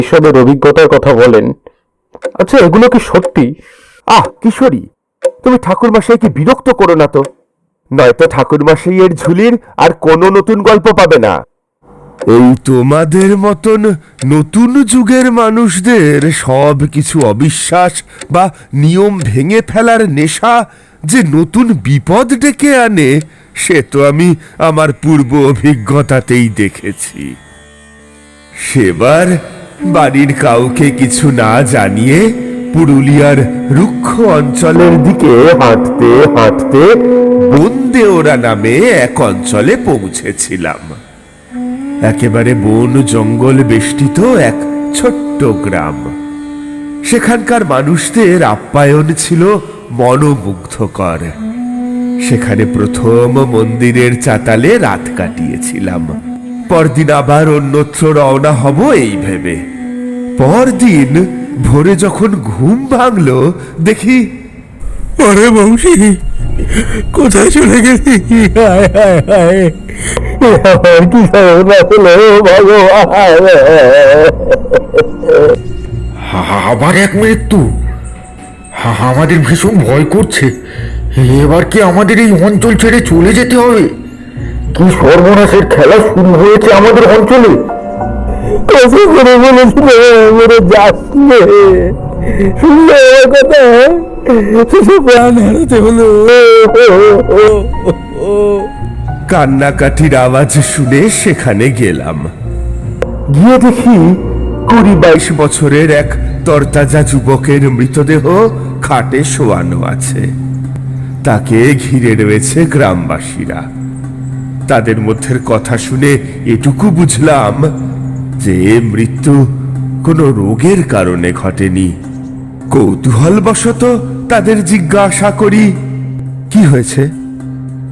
এসবের অভিজ্ঞতার কথা বলেন। আচ্ছা, এগুলো কি সত্যি? কিশোরী, তুমি ঠাকুরমশাইকে বিরক্ত করো না তো, নয়তো ঠাকুরমশাইয়ের ঝুলির আর কোনো নতুন গল্প পাবে না। এই তোমাদের মতন নতুন যুগের মানুষদের সব কিছু অবিশ্বাস বা নিয়ম ভেঙে ফেলার নেশা যে নতুন বিপদ ডেকে আনে, সে তো আমি আমার পূর্ব অভিজ্ঞতাতেই দেখেছি। সেবার বাড়ির কাউকে কিছু না জানিয়ে পুরুলিয়ার রুক্ষ অঞ্চলের দিকে হাঁটতে হাঁটতে বনদেওরা নামে এক অঞ্চলে পৌঁছেছিলাম। একেবারে বন জঙ্গল বেষ্টিত এক ছোট্ট গ্রাম। সেখানকার মানুষদের আপ্যায়ন ছিল মনোমুগ্ধকর। সেখানে প্রথম মন্দিরের চাতালে রাত কাটিয়েছিলাম। পরদিন আবার অন্যত্র রওনা হব এই ভেবে। পরদিন ভোরে যখন ঘুম ভাঙলো, দেখি আরে বংশী, কোথায় চলে গেলি? আমার কি সর্বনা হলো ভগবান! আবার এক মৃত্যু। আমাদের ভীষণ ভয় করছে। এবার কি আমাদের এই অঞ্চল ছেড়ে চলে যেতে হবে? কি সর্বনাশের খেলা শুরু হয়েছে আমাদের অঞ্চলে! কত করে বলেছিল ওরে যাস নে, শুনলে আমার কথা, শুধু প্রাণ হারাতে হলো। কান্নাকাটির আওয়াজ শুনে সেখানে গেলাম। গিয়ে দেখি 20-22 বছরের এক তরতাজা যুবকের মৃতদেহ খাটে শোয়ানো আছে। তাকে ঘিরে রয়েছে গ্রামবাসীরা। তাদের মধ্যের কথা শুনে এটুকু বুঝলাম যে মৃত্যু কোনো রোগের কারণে ঘটেনি। কৌতূহলবশত তাদের জিজ্ঞাসা করি, কি হয়েছে,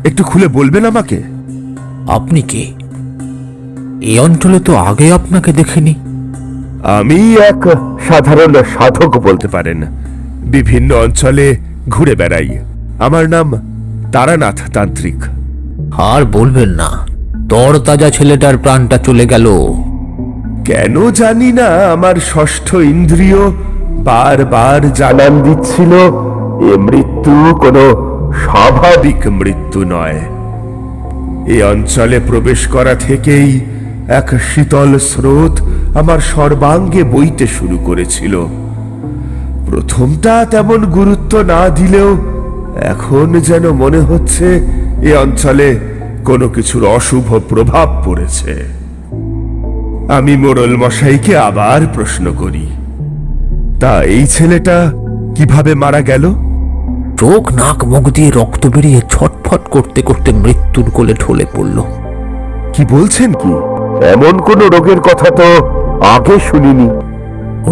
একটু খুলে বলবেন আমাকে? আপনি কে? এই অঞ্চলে তো আগে আপনাকে দেখিনি। আমি এক সাধারণ সাধক বলতে পারেন। বিভিন্ন অঞ্চলে ঘুরে বেড়াই। আমার নাম তারানাথ তান্ত্রিক। আর বলবেন না, তরতাজা ছেলেটার প্রাণটা চলে গেল। কেন জানি না আমার ষষ্ঠ ইন্দ্রিয় বারবার জানান দিচ্ছিল এ মৃত্যু কোনো স্বাভাবিক মৃত্যু নয়। এই অঞ্চলে প্রবেশ করা থেকেই এক শীতল স্রোত আমার সর্বাঙ্গে বইতে শুরু করেছিল। প্রথমটা তেমন গুরুত্ব না দিলেও এখন যেন মনে হচ্ছে এ অঞ্চলে কোনো কিছুর অশুভ প্রভাব পড়েছে। আমি মোড়ল মশাইকে আবার প্রশ্ন করি, তা এই ছেলেটা কিভাবে মারা গেল? চোখ নাক মুখ দিয়ে রক্ত বেরিয়ে ছটফট করতে করতে মৃত্যুর কোলে ঢলে পড়ল। কি বলছেন কি? এমন কোন রোগের কথা তো আগে শুনিনি।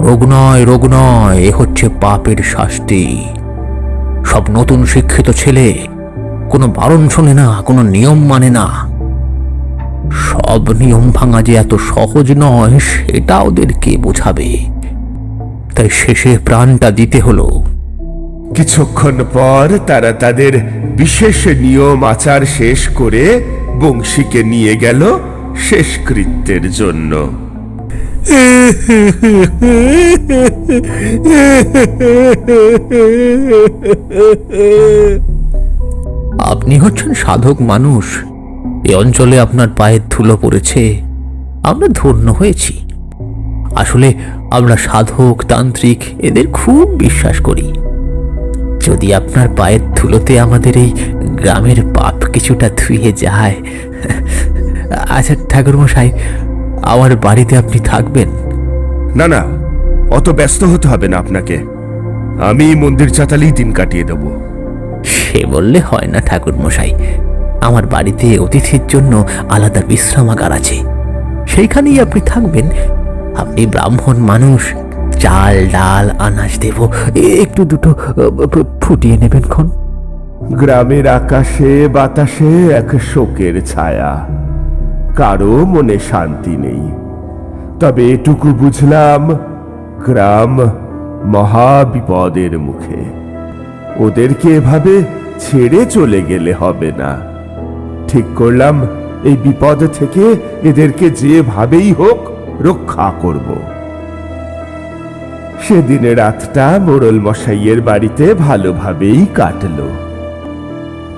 রোগ নয়, রোগ নয়, এ হচ্ছে পাপের শাস্তি। সব নতুন শিক্ষিত ছেলে কোনো বারণ শোনে না, কোনো নিয়ম মানে না। সব নিয়ম ভাঙা যে এত সহজ নয় সেটা ওদের কে বোঝাবে। তাই শেষে প্রাণটা দিতে হলো। কিছুক্ষণ পর তারা তাদের বিশেষ নিয়ম আচার শেষ করে বংশীকে নিয়ে গেল শেষকৃত্যের জন্য। আপনি হচ্ছেন সাধক মানুষ। এ অঞ্চলে আপনার পায়ের ধুলো পড়েছে, আমরা ধন্য হয়েছি। আসলে আমরা সাধক তান্ত্রিক এদের খুব বিশ্বাস করি। যদি আপনার পায়ের ধুলোতে আমাদের এই গ্রামের পাপ কিছুটা ধুয়ে যায়। আচ্ছা ঠাকুরমশাই, আমার বাড়িতে আপনি থাকবেন? না না, অত ব্যস্ত হতে হবে না আপনাকে। আমি মন্দির চাতালেই দিন কাটিয়ে দেব। সে বললে হয় না ঠাকুরমশাই। আমার বাড়িতে অতিথির জন্য আলাদা বিশ্রামাগার আছে, সেইখানেই আপনি থাকবেন। আপনি ব্রাহ্মণ মানুষ, চাল ডাল আনাজ দেব, একটু দুটো ফুটিয়ে নেবেন ক্ষণ। গ্রামের আকাশে বাতাসে এক শোকের ছায়া। কারো মনে শান্তি নেই। তবে এটুকু বুঝলাম, গ্রাম মহা বিপদের মুখে। ওদেরকে এভাবে ছেড়ে চলে গেলে হবে না। ঠিক করলাম এই বিপদ থেকে এদেরকে যেভাবেই হোক রক্ষা করব। সেদিনে রাতটা মোড়ল মশাইয়ের বাড়িতে ভালোভাবেই কাটলো।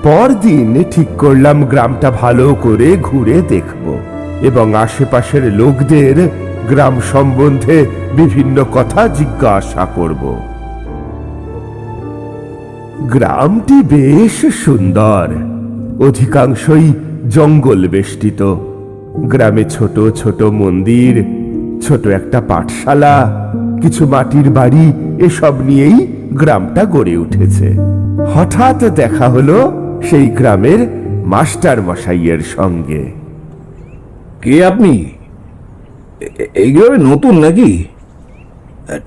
পরদিন ঠিক করলাম গ্রামটা ভালো করে ঘুরে দেখব এবং আশেপাশের লোকদের গ্রাম সম্বন্ধে বিভিন্ন কথা জিজ্ঞাসা করব। গ্রামটি বেশ সুন্দর, অধিকাংশই জঙ্গল বেষ্টিত। গ্রামে ছোট ছোট মন্দির, ছোট একটা পাঠশালা, কিছু মাটির বাড়ি, এসব নিয়েই গ্রামটা গড়ে উঠেছে। হঠাৎ দেখা হলো সেই গ্রামের মাস্টার মশাইয়ের সঙ্গে। কে আপনি? এই গ্রামে নতুন নাকি?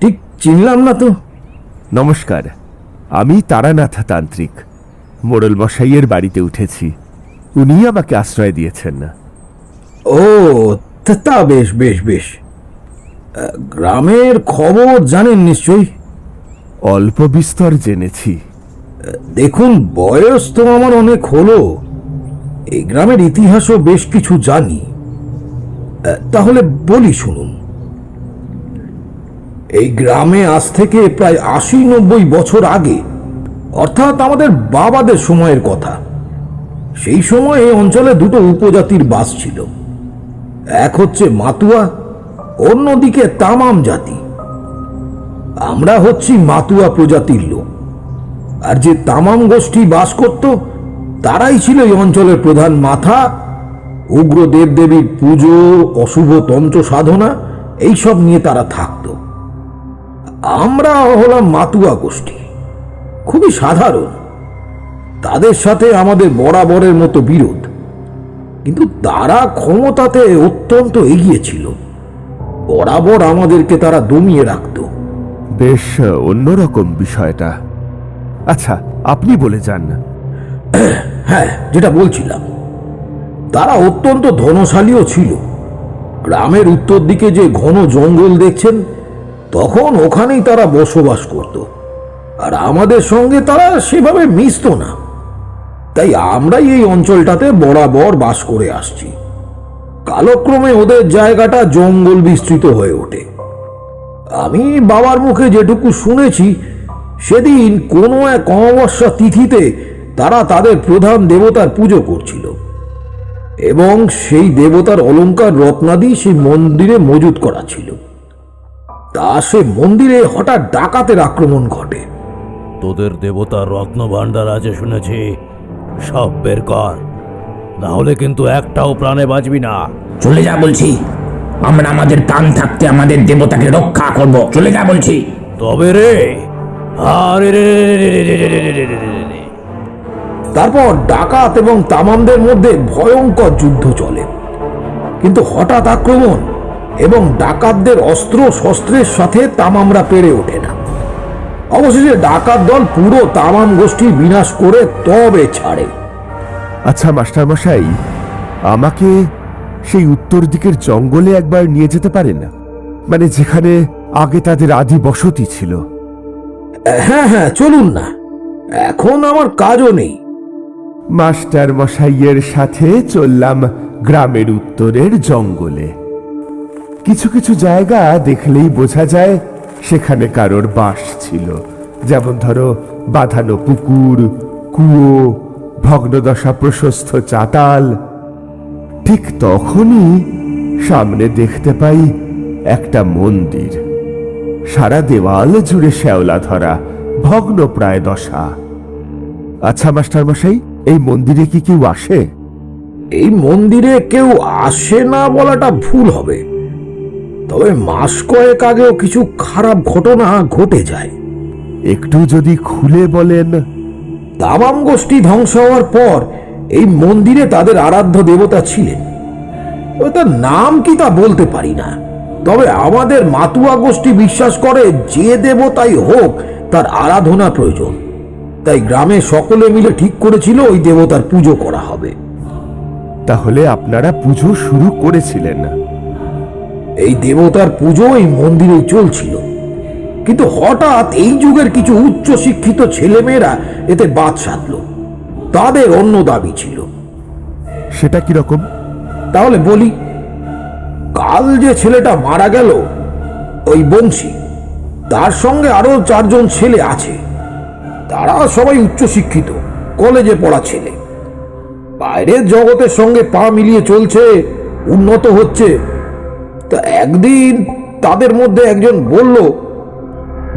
ঠিক চিনলাম না তো। নমস্কার, আমি তারানাথ তান্ত্রিক। মোড়ল মশাইয়ের বাড়িতে উঠেছি, উনি আমাকে আশ্রয় দিয়েছেন। ও, তা বেশ বেশ বেশ। গ্রামের খবর জানেন নিশ্চয়ই? অল্প বিস্তর জেনেছি। দেখুন, বয়স তো আমার অনেক হলো, এই গ্রামের ইতিহাসও বেশ কিছু জানি। তাহলে বলি শুনুন। এই গ্রামে আজ থেকে প্রায় ৮০-৯০ বছর আগে, অর্থাৎ আমাদের বাবাদের সময়ের কথা, সেই সময় এই অঞ্চলে দুটো উপজাতির বাস ছিল। এক হচ্ছে মাতুয়া, অন্যদিকে তামাম জাতি। আমরা হচ্ছি মাতুয়া প্রজাতির লোক, আর যে তামাম গোষ্ঠী বাস করত তারাই ছিল এই অঞ্চলের প্রধান মাথা। উগ্র দেবদেবীর পুজো, অশুভ তন্ত্র সাধনা, এইসব নিয়ে তারা থাকত। আমরা হলাম মাতুয়া গোষ্ঠী, খুবই সাধারণ। তাদের সাথে আমাদের বরাবরের মতো বিরোধ, কিন্তু তারা ক্ষমতাতে অত্যন্ত এগিয়ে ছিল। বরাবর আমাদেরকে তারা দমিয়ে রাখত। বেশ অন্যরকম বিষয়টা। আচ্ছা, আপনি বলে যান। হ্যাঁ, যেটা বলছিলাম, তারা অত্যন্ত ধনশালীও ছিল। গ্রামের উত্তর দিকে যে ঘন জঙ্গল দেখছেন, তখন ওখানেই তারা বসবাস করত। আর আমাদের সঙ্গে তারা সেভাবে মিশত না, তাই আমরাই এই অঞ্চলটাতে বরাবর বাস করে আসছি। কালক্রমে ওদের জায়গাটা জঙ্গল বিস্তৃত হয়ে ওঠে। আমি বাবার মুখে যেটুকু শুনেছি, সেদিন কোনো এক অমাবস্যা তিথিতে তারা তাদের প্রধান দেবতার পুজো করছিল, এবং সেই দেবতার অলংকার রত্নাদি সেই মন্দিরে মজুত করা ছিল। তা সে মন্দিরে হঠাৎ ডাকাতের আক্রমণ ঘটে। তোদের দেবতার রত্ন ভাণ্ডার আছে শুনেছি, সব বের কর, না হলে কিন্তু একটাও প্রাণে বাঁচবি না। চলে যা বলছি, আমরা আমাদের প্রাণ থাকতে আমাদের দেবতাকে রক্ষা করব। চলে যা বলছি। তবে রে, আরে রে রে রে রে রে রে রে রে রে রে। তারপর ডাকাত এবং তামামদের মধ্যে ভয়ঙ্কর যুদ্ধ চলে, কিন্তু হঠাৎ আক্রমণ এবং ডাকাতদের অস্ত্র শস্ত্রের সাথে তামামরা পেরে ওঠে না। অবশেষে ডাকাত দল পুরো তামাম গোষ্ঠী বিনাশ করে তবে ছাড়ে। আচ্ছা মাস্টার মশাই, আমাকে সেই উত্তর দিকের জঙ্গলে একবার নিয়ে যেতে পারেন? মানে যেখানে আগে তাদের আদি বসতি ছিল। হ্যাঁ হ্যাঁ, চলুন না, এখন আমার কাজও নেই। মাস্টার মশাইয়ের সাথে চললাম গ্রামের উত্তরের জঙ্গলে। কিছু কিছু জায়গা দেখলেই বোঝা যায় সেখানে কারোর বাস ছিল, যেমন ধরো বাঁধানো পুকুর, কুয়ো, ভগ্নদশা প্রশস্ত চাতাল। ঠিক তখনই সামনে দেখতে পাই একটা মন্দির, সারা দেওয়াল জুড়ে শ্যাওলা ধরা, ভগ্ন প্রায় দশা। আচ্ছা মাস্টার মশাই, এই মন্দিরে কি কেউ আসে? এই মন্দিরে কেউ আসে না বলাটা ভুল হবে, তবে মাস কয়েক আগেও কিছু খারাপ ঘটনা ঘটে যায়। একটু যদি খুলে বলেন। তামাম গোষ্ঠী ধ্বংস হওয়ার পর এই মন্দিরে তাদের আরাধ্য দেবতা ছিলেন। তার নাম কি তা বলতে পারি না, তবে আমাদের মাতুয়া গোষ্ঠী বিশ্বাস করে যে দেবতাই হোক তার আরাধনা প্রয়োজন। তাই গ্রামে সকলে মিলে ঠিক করেছিল ওই দেবতার পুজো করা হবে। তাহলে আপনারা পুজো শুরু করেছিলেন? এই দেবতার পুজো এই মন্দিরেই চলছিল, কিন্তু হঠাৎ এই যুগের কিছু উচ্চ শিক্ষিত ছেলেমেয়েরা এতে বাদ সাধল। তাদের অন্য দাবি ছিল। সেটা কিরকম? তাহলে বলি, কাল যে ছেলেটা মারা গেল, ওই বংশী, তার সঙ্গে আরো 4 জন ছেলে আছে। তারা সবাই উচ্চশিক্ষিত, কলেজে পড়া ছেলে। বাইরের জগতের সঙ্গে পা মিলিয়ে চলছে, উন্নত হচ্ছে। তা একদিন তাদের মধ্যে একজন বলল,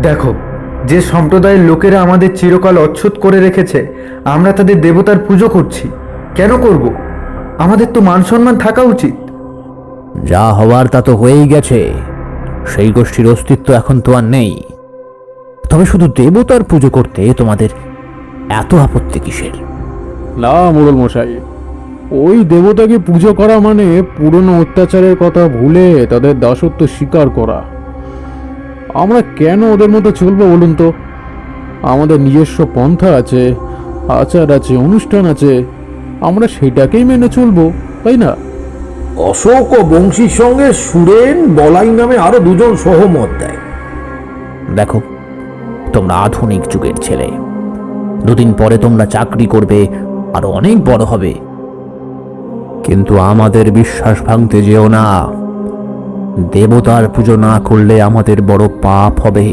দেখো, যে সম্প্রদায়ের লোকেরা আমাদের চিরকাল অচ্ছুত করে রেখেছে, আমরা তাদের দেবতার পুজো করছি। কেন করব? আমাদের তো মান সম্মান থাকা উচিত। যা হওয়ার তা তো হয়েই গেছে। সেই গোষ্ঠীর অস্তিত্ব এখন তো আর নেই। তবে শুধু দেবতার পুজো করতে তোমাদের এত আপত্তি কিসের? না মোড়ল মশাই, ওই দেবতাকে পুজো করা মানে পুরনো অত্যাচারের কথা ভুলে তাদের দাসত্ব স্বীকার করা। আমরা কেন ওদের মতো চলবো বলুন তো? আমাদের নিজস্ব পন্থা আছে, আচার আছে, অনুষ্ঠান আছে। আমরা সেটাকেই মেনে চলবো, তাই না? অশোক ও বংশীর সঙ্গে সুরেন, বলাই নামে আরো 2 জন সহমত দেয়। দেখো, তোমরা আধুনিক যুগের ছেলে। 2 দিন পরে তোমরা চাকরি করবে, আরো অনেক বড় হবে। কিন্তু আমাদের বিশ্বাস ভাঙতে যেও না। দেবতার পুজো না করলে আমাদের বড় পাপ হবে।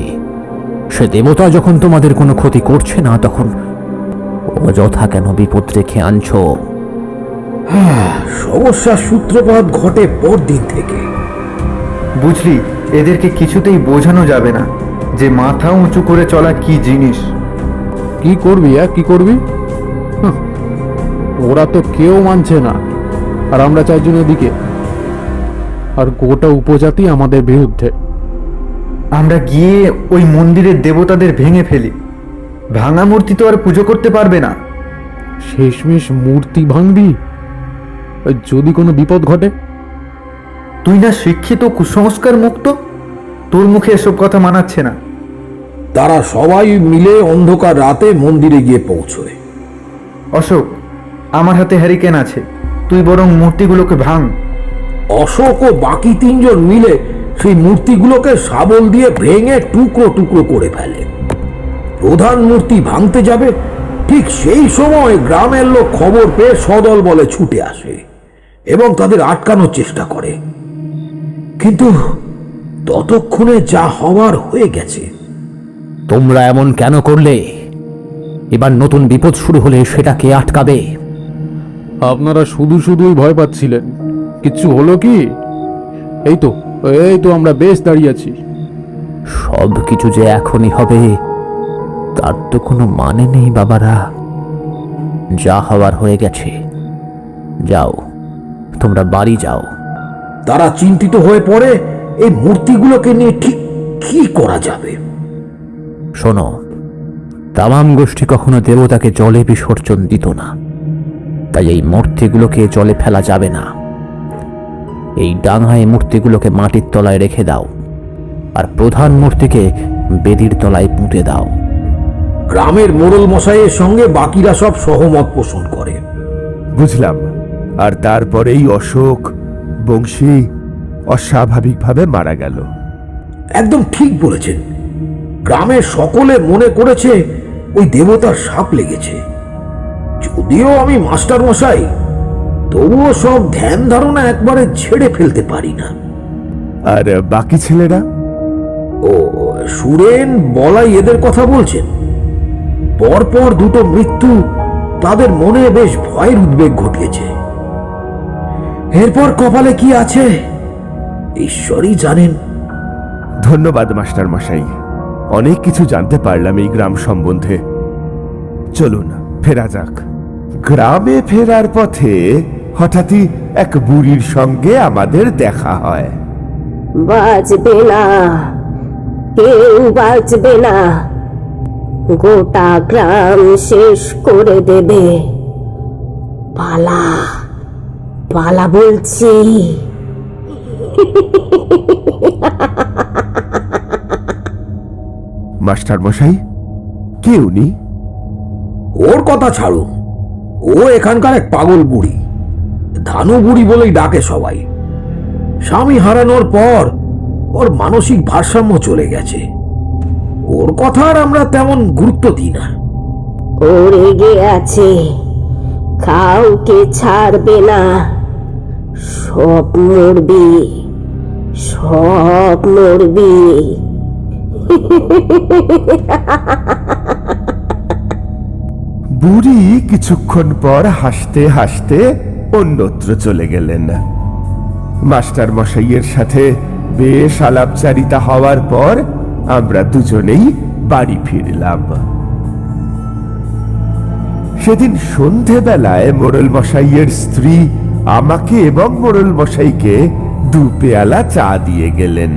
সে দেবতা যখন তোমাদের কোনো ক্ষতি করছে না, তখন অযথা কেন বিপদ রেখে আনছো? সমস্যার সূত্রপাত ঘটে পরদিন থেকে। বুঝলি, এদেরকে কিছুতেই বোঝানো যাবে না যে মাথা উঁচু করে চলা কি জিনিস। কি করবি? কি করবি? হাহ, ওরা তো কেউ মানছে না, আর আমরা 4 জন এদিকে, আর গোটা উপজাতি আমাদের বিরুদ্ধে। আমরা গিয়ে ওই মন্দিরের দেবতাদের ভেঙে ফেলি। ভাঙা মূর্তি তো আর পুজো করতে পারবে না। শেষমেশ মূর্তি ভাঙবি? যদি কোনো বিপদ ঘটে? তুই না শিক্ষিত, কুসংস্কার মুক্ত, তোর মুখে এসব কথা মানাচ্ছে না। তারা সবাই মিলে অন্ধকার রাতে মন্দিরে গিয়ে পৌঁছয়। অশোক, আমার হাতে হ্যারিকেন আছে, তুই বরং মূর্তিগুলোকে ভাঙ। অশোক ও বাকি 3 জন মিলে সেই মূর্তিগুলোকে শাবল দিয়ে ভেঙে টুকরো টুকরো করে ফেলে। প্রধান মূর্তি ভাঙতে যাবে, ঠিক সেই সময় গ্রামের লোক খবর পেয়ে সদল বলে ছুটে আসে এবং তাদের আটকানোর চেষ্টা করে। কিন্তু ততক্ষণে যা হওয়ার হয়ে গেছে। তোমরা এমন কেন করলে? এবার নতুন বিপদ শুরু হলে সেটা কে আটকাবে? আপনারা শুধুই ভয় পাচ্ছিলেন, কিচ্ছু হলো কি? এই তো আমরা বেশ দাঁড়িয়ে আছি। সব কিছু যে এখনই হবে তার তো কোনো মানে নেই বাবারা। যা হওয়ার হয়ে গেছে, যাও, তোমরা বাড়ি যাও। তারা চিন্তিত হয়ে পড়ে এই মূর্তিগুলোকে নিয়ে ঠিক কি করা যাবে। শোনো, তামাম গোষ্ঠী কখনো দেবতাকে জলে বিসর্জন দিত না, তাই এই মূর্তিগুলোকে জলে ফেলা যাবে না। এই ডাঙায় মূর্তিগুলোকে মাটির তলায় রেখে দাও, আর প্রধান মূর্তিকে বেদির তলায় পুঁতে দাও। গ্রামের মোড়ল মশাইয়ের সঙ্গে বাকিরা সব সহমত পোষণ করে। বুঝলাম। আর তারপরেই অশোক, বংশী অস্বাভাবিকভাবে মারা গেল। একদম ঠিক বলেছেন। গ্রামের সকলে মনে করেছে ওই দেবতার সাপ লেগেছে। যদিও আমি মাস্টার মশাই, তবুও সব ধ্যান ধারণা একবারে ছেড়ে ফেলতে পারি না। আর বাকি ছেলেরা? ও সুরেন, বলাই এদের কথা বলছেন। পরপর 2টো মৃত্যু তাদের মনে বেশ ভয়ের উদ্বেগ ঘটিয়েছে। এরপর কপালে কি আছে ঈশ্বরই জানেন। ধন্যবাদ মাস্টার মশাই, অনেক কিছু জানতে পারলাম এই গ্রাম সম্বন্ধে। চলুন ফেরা যাক। গ্রামে ফেরার পথে হঠাৎই এক বুড়ির সঙ্গে আমাদের দেখা হয়। বাঁচবে না, কেউ বাঁচবে না, গোটা গ্রাম শেষ করে দেবে। পালা পালা বলছি। মাস্টার মশাই, কে উনি? ওর কথা ছাড়ুন, ও এখানকার এক পাগল বুড়ি, ধানু বুড়ি বলেই ডাকে সবাই। স্বামী হারানোর পর ওর মানসিক ভারসাম্য চলে গেছে। ওর কথা আর আমরা তেমন গুরুত্ব দিই না। ও রেগে আছে, কাউকে ছাড়বে না। সব মরবি, সব মরবি। বুড়ি কিছুক্ষণ পর হাসতে হাসতে অন্যত্র চলে গেলেন। মাস্টার মশাইয়ের সাথে বেশ আলাপচারিতা হওয়ার পর আমরা দুজনেই বাড়ি ফিরলাম। সেদিন সন্ধেবেলায় মোড়ল মশাইয়ের স্ত্রী আমাকে এবং মোড়ল মশাইকে 2 পেয়ালা চা দিয়ে গেলেন।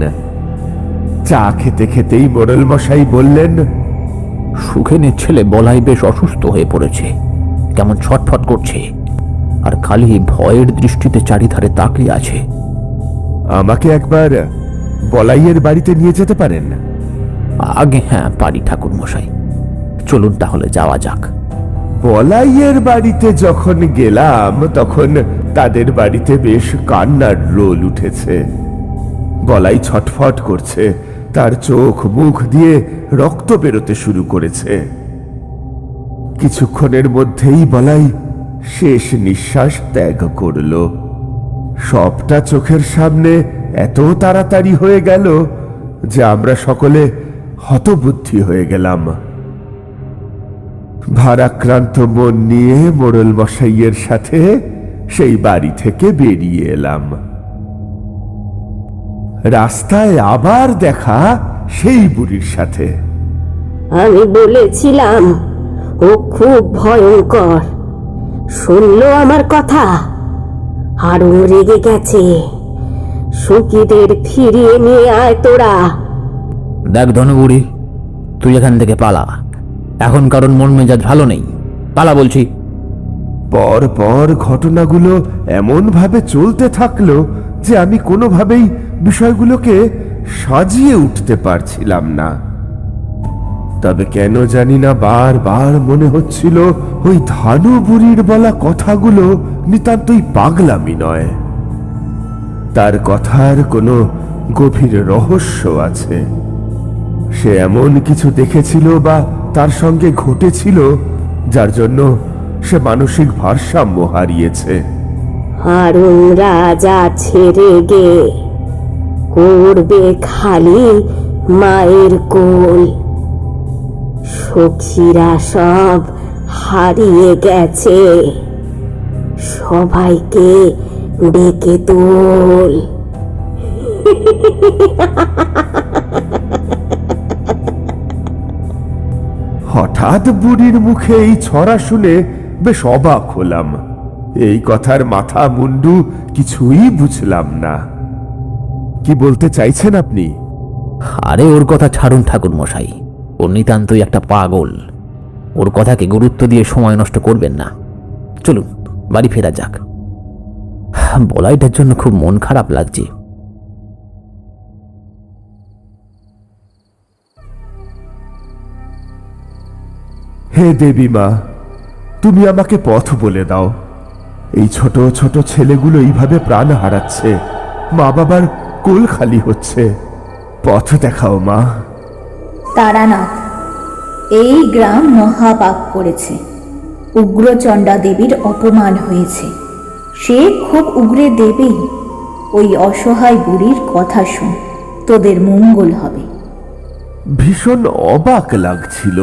চা খেতে খেতেই মোড়ল মশাই বললেন, সুখেনের ছেলে বলাই বেশ অসুস্থ হয়ে পড়েছে, কেমন ছটফট করছে, আর খালি ভয়ের দৃষ্টিতে চারিধারে তাকিয়ে আছে। আমাকে একবার বলাইয়ের বাড়িতে নিয়ে যেতে পারেন? আগে হ্যাঁ পারি ঠাকুর মশাই, চলুন তাহলে যাওয়া যাক। বলাইয়ের বাড়িতে যখন গেলাম তখন তাদের বাড়িতে বেশ কান্নার রোল উঠেছে। বলাই ছটফট করছে, তার চোখ মুখ দিয়ে রক্ত বেরোতে শুরু করেছে। কিছুক্ষণের মধ্যেই বলাই শেষ নিঃশ্বাস ত্যাগ করল। সবটা চোখের সামনে এত তাড়াতাড়ি হয়ে গেল যে আমরা সকলে হতবুদ্ধি হয়ে গেলাম। ভারাক্রান্ত মন নিয়ে মোড়ল মশাইয়ের সাথে সেই বাড়ি থেকে বেরিয়ে এলাম। রাস্তায় আবার দেখা সেই বুড়ির সাথে। আমি বলেছিলাম ও খুব ভয়ঙ্কর, শুনলো আমার কথা, আরো রেগে গেছে। সুখীদের ফিরিয়ে নিয়ে আয় তোরা। দেখ ধনুবুড়ি, তুই এখান থেকে পালা, এখন কারণ মন মেজাজ ভালো নেই, পালা বলছি। পর পর ঘটনাগুলো এমন ভাবে চলতে থাকলো যে আমি কোনোভাবেই বিষয়গুলোকে সাজিয়ে উঠতে পারছিলাম না। তবে কেন জানি না বারবার মনে হচ্ছিল ওই ধানু বুড়ির বলা কথাগুলো নিতান্তই পাগলামি নয়, তার কথার কোনো গভীর রহস্য আছে। সে এমন কিছু দেখেছিল বা তার সঙ্গে ঘটেছিল যার জন্য সে মানসিক ভারসাম্য হারিয়েছে। হারুন রাজা ছেড়ে গে করবে খালি মায়ের কোল। সখীরা সব হারিয়ে গেছে, সবাইকে ডেকে তোল। হঠাৎ বুড়ির মুখে এই ছড়া শুনে বেশ অবাক হলাম। এই কথার মাথা মুন্ডু কিছুই বুঝলাম না। কি বলতে চাইছেন আপনি? আরে ওর কথা ছাড়ুন ঠাকুর মশাই, ও নিতান্তই একটা পাগল, ওর কথাকে গুরুত্ব দিয়ে সময় নষ্ট করবেন না। চলুন বাড়ি ফেরা যাক। বলাইটার জন্য খুব মন খারাপ লাগছে। হে দেবী মা, তুমি আমাকে পথ বলে দাও। এই ছোট ছোট ছেলেগুলো এইভাবে প্রাণ হারাচ্ছে, মা বাবার কোল খালি হচ্ছে, পথ দেখাও মা। তারানাথ, এই গ্রাম মহাপাপ করেছে, উগ্রচণ্ডা দেবীর অপমান হয়েছে। সে খুব উগ্রে দেবী, ওই অসহায় বুড়ির কথা শুন, তোদের মঙ্গল হবে। ভীষণ অবাক লাগছিল,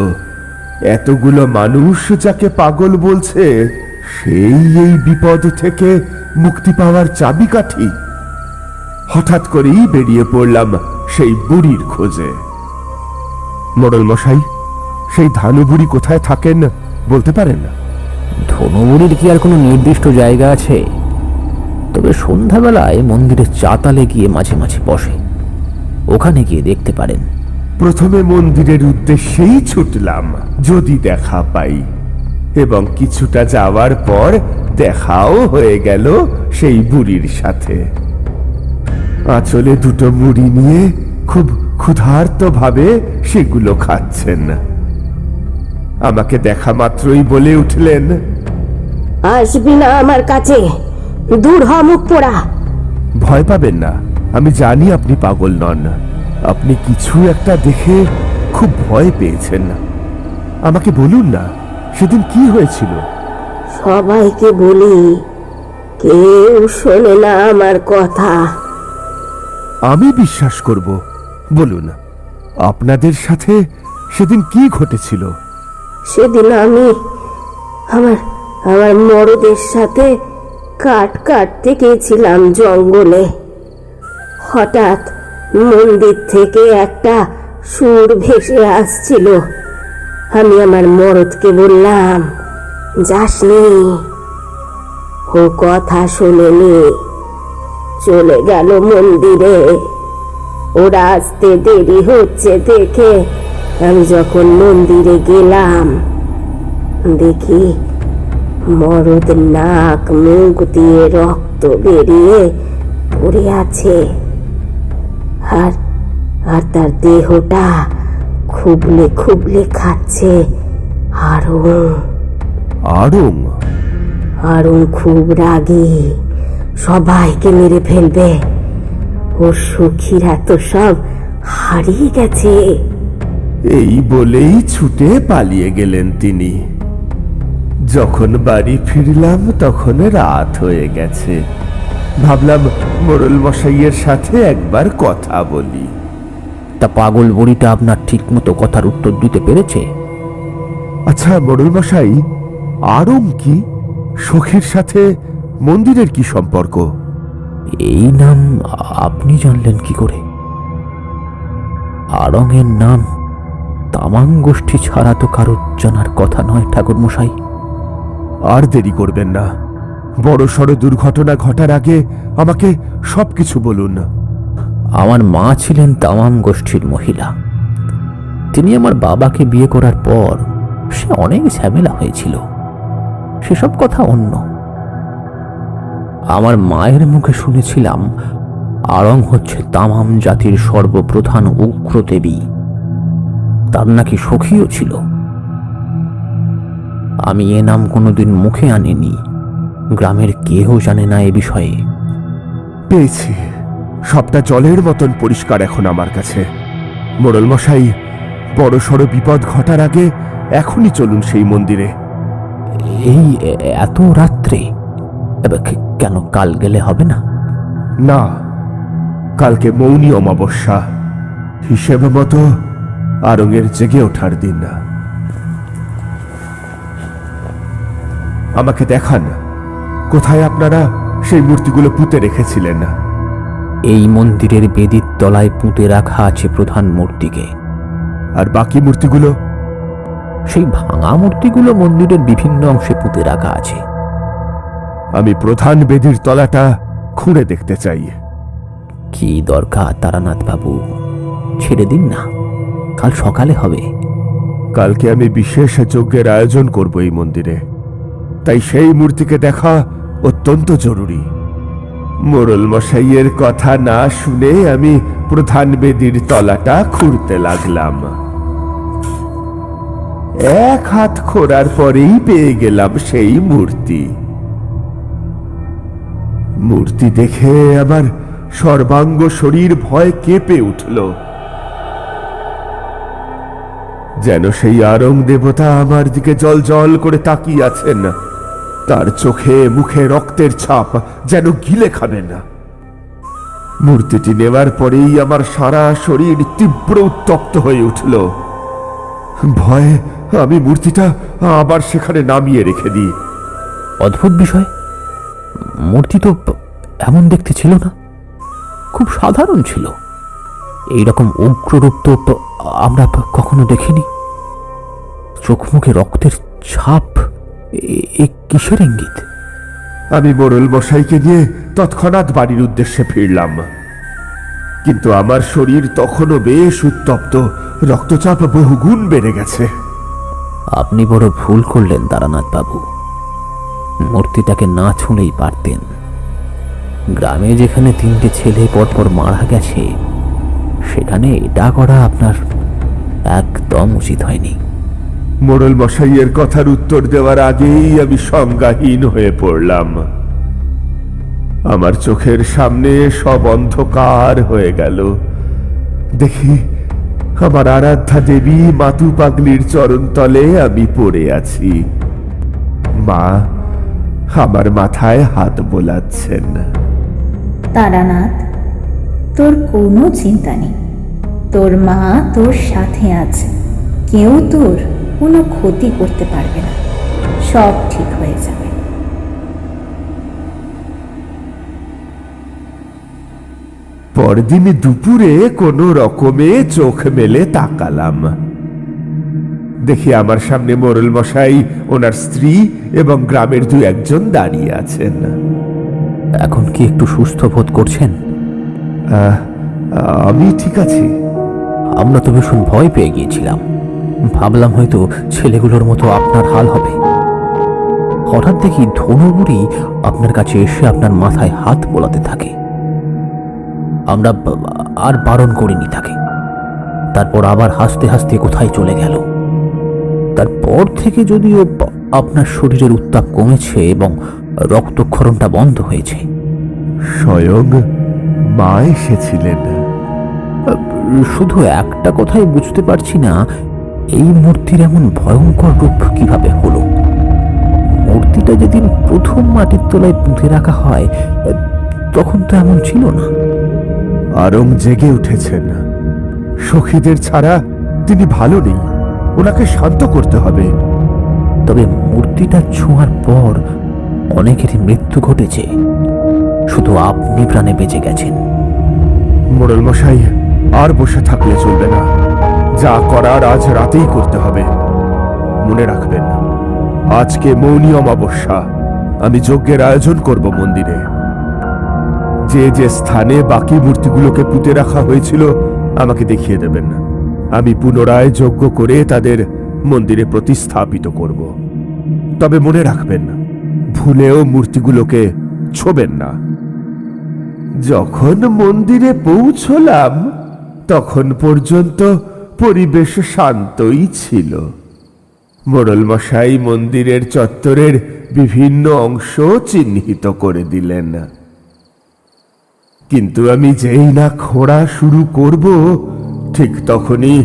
এতগুলো মানুষ যাকে পাগল বলছে সেই এই বিপদ থেকে মুক্তি পাওয়ার চাবিকাঠি। হঠাৎ করেই বেরিয়ে পড়লাম সেই বুড়ির খোঁজে। মোড়ল মশাই, সেই ধানু বুড়ি কোথায় থাকেন বলতে পারেন? ধনুবুড়ির কি আর কোনো নির্দিষ্ট জায়গা আছে? তবে সন্ধ্যাবেলায় মন্দিরের চাতালে গিয়ে মাঝে মাঝে বসে, ওখানে গিয়ে দেখতে পারেন। প্রথমে মন্দিরের উদ্দেশ্যেই ছুটলাম যদি দেখা পাই, এবং কিছুটা যাওয়ার পর দেখাও হয়ে গেল সেই বুড়ির সাথে। আঁচলে 2টো মুড়ি নিয়ে খুব ক্ষুধার্ত ভাবে সেগুলো খাচ্ছেন। আমাকে দেখা মাত্রই বলে উঠলেন, আসবি না আমার কাছে, দূর হ মুখ পোড়া। ভয় পাবেন না, আমি জানি আপনি পাগল নন। আপনি কিছু একটা দেখে খুব ভয় পেয়েছেন। আমাকে বলুন না, সেদিন কি হয়েছিল? সবাইকে বলি, কেউ শোনে না আমার কথা। আমি বিশ্বাস করব, বলুন। আপনাদের সাথে সেদিন কি ঘটেছিল? সেদিন আমি আমার আমার মরদের সাথে কাঠ কাটতে গেছিলাম জঙ্গলে। হঠাৎ মন্দির থেকে একটা সুর ভেসে আসছিল। আমি আমার মরদকে বললাম, যাসনি। ও কথা শোনেনি, চলে গেল মন্দিরে। ওরা আসতে দেরি হচ্ছে দেখে আমি যখন মন্দিরে গেলাম, দেখি মরদ নাক মুখ দিয়ে রক্ত বেরিয়ে পড়ে আছে, আর আর তার দেহটা খুবলে খুবলে খাচ্ছে আরং। আড়ং? আরং খুব রাগী, সবাইকে মেরে ফেলবে। ওর সখীরা তো সব হারিয়ে গেছে। এই বলেই ছুটে পালিয়ে গেলেন তিনি। যখন বাড়ি ফিরলাম তখন রাত হয়ে গেছে। ভাবলাম মোড়ল মশাইয়ের সাথে একবার কথা বলি। তা পাগল বুড়িটা আপনার ঠিক মতো কথার উত্তর দিতে পেরেছে? আচ্ছা মোড়ল মশাই, আড়ং কি? সখীর সাথে মন্দিরের কি সম্পর্ক? এই নাম আপনি জানলেন কি করে? আড়ংয়ের নাম তামাং গোষ্ঠী ছাড়া তো কারোর জানার কথা নয় ঠাকুর মশাই। আর দেরি করবেন না, বড় সড় দুর্ঘটনা ঘটার আগে আমাকে সবকিছু বলুন। আমার মা ছিলেন তামাং গোষ্ঠীর মহিলা। তিনি আমার বাবাকে বিয়ে করার পর সে অনেক ঝামেলা হয়েছিল, সেসব কথা অন্য। আমার মায়ের মুখে শুনেছিলাম আড়ং হচ্ছে তামাম জাতির সর্বপ্রধান উগ্র দেবী। তার নাকি সখীও ছিল। আমি এ নাম কোনোদিন মুখে আনিনি, গ্রামের কেউ জানে না এ বিষয়ে। পেয়েছি, সবটা জলের মতন পরিষ্কার এখন আমার কাছে। মোড়ল মশাই, বড় সড় বিপদ ঘটার আগে এখনই চলুন সেই মন্দিরে। এই এত রাত্রে? কেন, কাল গেলে হবে না? না, কালকে মৌনী অমাবস্যা, হিসেব মতো আড়ংয়ের জেগে ওঠার দিন। না, আমাকে দেখান কোথায় আপনারা সেই মূর্তিগুলো পুঁতে রেখেছিলেন। এই মন্দিরের বেদির তলায় পুঁতে রাখা আছে প্রধান মূর্তিকে। আর বাকি মূর্তিগুলো? সেই ভাঙা মূর্তিগুলো মন্দিরের বিভিন্ন অংশে পুঁতে রাখা আছে। আমি প্রধান বেদির তলাটা খুঁড়ে দেখতে চাই। কি দরকার তারানাথ বাবু, ছেড়ে দিন না, কাল সকালে হবে। কালকে আমি বিশেষ যজ্ঞের আয়োজন করব এই মন্দিরে, তাই সেই মূর্তিকে দেখা অত্যন্ত জরুরি। মোড়ল মশাইয়ের কথা না শুনে আমি প্রধান বেদির তলাটা খুঁড়তে লাগলাম। এক হাত খোঁড়ার পরেই পেয়ে গেলাম সেই মূর্তি। মূর্তি দেখে আমার সর্বাঙ্গ শরীর ভয় কেঁপে উঠল, যেন সেই আড়ং দেবতা আমার দিকে জল জল করে তাকিয়ে আছেন। তার চোখে মুখে রক্তের ছাপ, যেন গিলে খাবেন। মূর্তিটি নেওয়ার পরেই আমার সারা শরীর তীব্র উত্তপ্ত হয়ে উঠল। ভয়ে আমি মূর্তিটা আবার সেখানে নামিয়ে রেখে দিই। অদ্ভুত বিষয়, মূর্তি তো এমন দেখতে ছিল না, খুব সাধারণ ছিল। এইরকম উগ্ররূপ তো আমরা কখনো দেখিনি। চোখ মুখে রক্তের ছাপ, এ কিসের ইঙ্গিত? আমি মোড়ল মশাইকে নিয়ে তৎক্ষণাৎ বাড়ির উদ্দেশ্যে ফিরলাম, কিন্তু আমার শরীর তখনও বেশ উত্তপ্ত, রক্তচাপ বহুগুণ বেড়ে গেছে। আপনি বড় ভুল করলেন তারানাথ বাবু, মূর্তিটাকে না ছুঁলেই পারতেন। গ্রামে যেখানে 3টে ছেলে পরপর মারা গেছে, সেখানে এটা করা আপনার একদম উচিত হয়নি। মোড়ল মশাইয়ের কথার উত্তর দেওয়ার আগেই আমি সংজ্ঞাহীন হয়ে পড়লাম। আমার চোখের সামনে সব অন্ধকার হয়ে গেল। দেখি আমার আরাধ্যা দেবী মাতু পাগলির চরণতলে আমি পড়ে আছি। মা আমার মাথায় হাত বোলাচ্ছেন। তারানাথ, তোর কোনো চিন্তা নেই, তোর মা তোর সাথে আছে, কেউ তোর কোনো ক্ষতি করতে পারবে না, সব ঠিক হয়ে যাবে। পরদিন দুপুরে কোনো রকমে চোখ মেলে তাকালাম, দেখি আমার সামনে মোড়ল মশাই, ওনার স্ত্রী এবং গ্রামের দু একজন দাঁড়িয়ে আছেন। এখন কি একটু সুস্থ বোধ করছেন? আমি ঠিক আছি। আমরা তো ভীষণ ভয় পেয়ে গিয়েছিলাম, ভাবলাম হয়তো ছেলেগুলোর মতো আপনার হাল হবে। হঠাৎ দেখি ধনুবুড়ি আপনার কাছে এসে আপনার মাথায় হাত বোলাতে থাকে। আমরা আর বারণ করিনি তাকে। তারপর আবার হাসতে হাসতে কোথায় চলে গেল। তারপর থেকে যদিও আপনার শরীরের উত্তাপ কমেছে এবং রক্তক্ষরণটা বন্ধ হয়েছে। স্বয়ং মা এসেছিলেন? শুধু একটা কথাই বুঝতে পারছি না, এই মূর্তির এমন ভয়ঙ্কর রূপ কিভাবে হলো। মূর্তিটা যেদিন প্রথম মাটির তলায় পুঁতে রাখা হয় তখন তো এমন ছিল না। আরং জেগে উঠেছেন। সখীদের ছাড়া তিনি ভালো নেই, ওনাকে শান্ত করতে হবে। তবে মূর্তিটা ছোঁয়ার পর অনেকেরই মৃত্যু ঘটেছে, শুধু আপনি প্রাণে বেঁচে গেছেন। মোড়ল মশাই, আর বসে থাকলে চলবে না, যা করার আজ রাতেই করতে হবে। মনে রাখবেন, আজকে মৌনী অমাবস্যা, আমি যজ্ঞের আয়োজন করব মন্দিরে। যে যে স্থানে বাকি মূর্তিগুলোকে পুঁতে রাখা হয়েছিল আমাকে দেখিয়ে দেবেন, আমি পুনরায় যজ্ঞ করে তাদের মন্দিরে প্রতিস্থাপিত করব। তবে মনে রাখবেন, ভুলেও মূর্তিগুলোকে ছোবেন না। যখন মন্দিরে পৌঁছলাম তখন পর্যন্ত পরিবেশ শান্তই ছিল। মোড়ল মশাই মন্দিরের চত্বরের বিভিন্ন অংশ চিহ্নিত করে দিলেন, কিন্তু আমি যেই না খোঁড়া শুরু করব ঠিক তখনই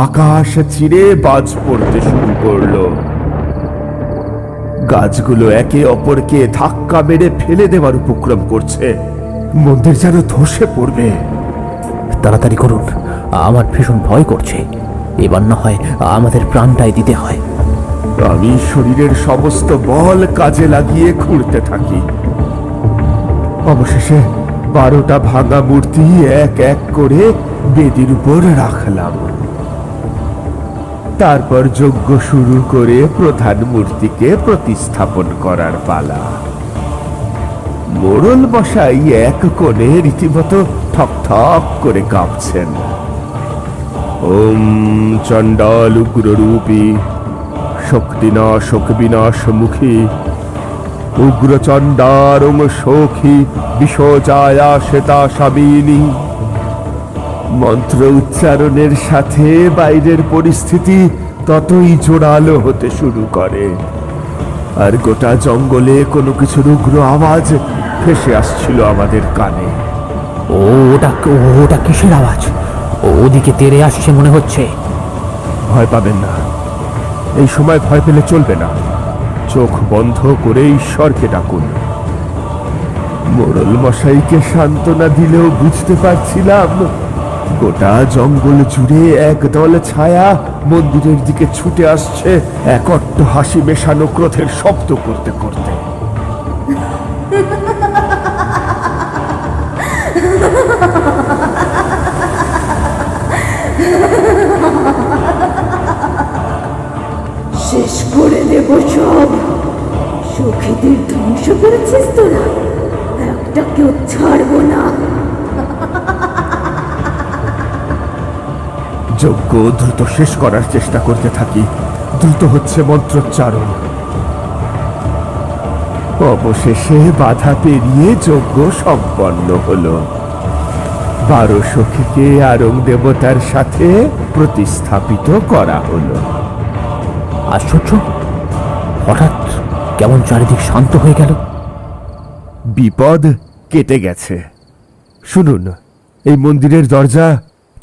আকাশ চিরে বাজ পড়তে শুরু করলো। গাছগুলো একে অপরকে ধাক্কা মেরে ফেলে দেওয়ার উপক্রম করছে, মন্দির যেন ধসে পড়বে। তাড়াতাড়ি করুন, আমার ভীষণ ভয় করছে। এবার না হয় আমাদের প্রাণটাই দিতে হয়। আমি শরীরের সমস্ত বল কাজে লাগিয়ে খুঁড়তে থাকি। অবশেষে 12টা ভাঙা মূর্তি এক এক করে বেদির উপর রাখলাম। তারপর যজ্ঞ শুরু করে প্রধান মূর্তিকে প্রতিস্থাপন করার পালা। মোড়ল মশাই এক কোণে রীতিমতো ঠক ঠক করে কাঁপছেন। ওম চণ্ডাল উগ্ররূপী শক্তিনাশক বিনাশমুখী উগ্রচণ্ডারং সখী বিশ্বজায়া শ্বেতা স্বামিনী। মন্ত্র উচ্চারণের সাথে বাইরের পরিস্থিতি ততই জোরালো হতে শুরু করে, আর গোটা জঙ্গলে কোনো কিছুর উগ্র আওয়াজ ভেসে আসছিল আমাদের কানে। ওটা কিসের আওয়াজ? ওদিকে তেড়ে আসছে মনে হচ্ছে। ভয় পাবেন না, এই সময় ভয় পেলে চলবে না। চোখ বন্ধ করে ঈশ্বরকে ডাকুন। মোড়ল মশাইকে সান্ত্বনা দিলেও বুঝতে পারছিলাম গোটা জঙ্গল জুড়ে একদল ছায়া মন্দিরের দিকে ছুটে আসছে, এক অট্ট হাসি মেশানো ক্রোধের শব্দ করতে করতে। শেষ করে দেব সব। সখীদের ধ্বংস করেছিস তোরা, একটা কেউ ছাড়বো না। যজ্ঞ দ্রুত শেষ করার চেষ্টা করতে থাকি, দ্রুত হচ্ছে মন্ত্রোচ্চারণ। অবশেষে বাধা পেরিয়ে যজ্ঞ সম্পন্ন হলো। 12 সখীকে আরং দেবতার সাথে প্রতিস্থাপিত করা হলো। আশ্চর্য, হঠাৎ কেমন চারিদিক শান্ত হয়ে গেল। বিপদ কেটে গেছে। শুনুন, এই মন্দিরের দরজা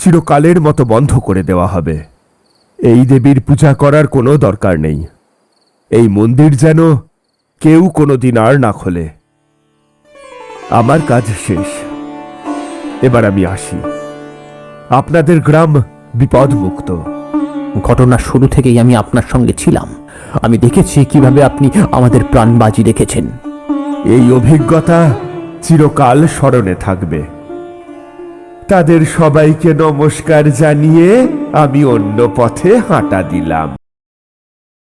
চিরকালের মতো বন্ধ করে দেওয়া হবে। এই দেবীর পূজা করার কোনো দরকার নেই। এই মন্দির যেন কেউ কোনোদিন আর না খোলে। আমার কাজ শেষ, এবার আমি আসি। আপনাদের গ্রাম বিপদমুক্ত। ঘটনার শুরু থেকেই আমি আপনার সঙ্গে ছিলাম। আমি দেখেছি কিভাবে আপনি আমাদের প্রাণ বাজি রেখেছেন। এই অভিজ্ঞতা চিরকাল স্মরণে থাকবে। তাদের সবাইকে নমস্কার জানিয়ে আমি অন্য পথে হাঁটা দিলাম।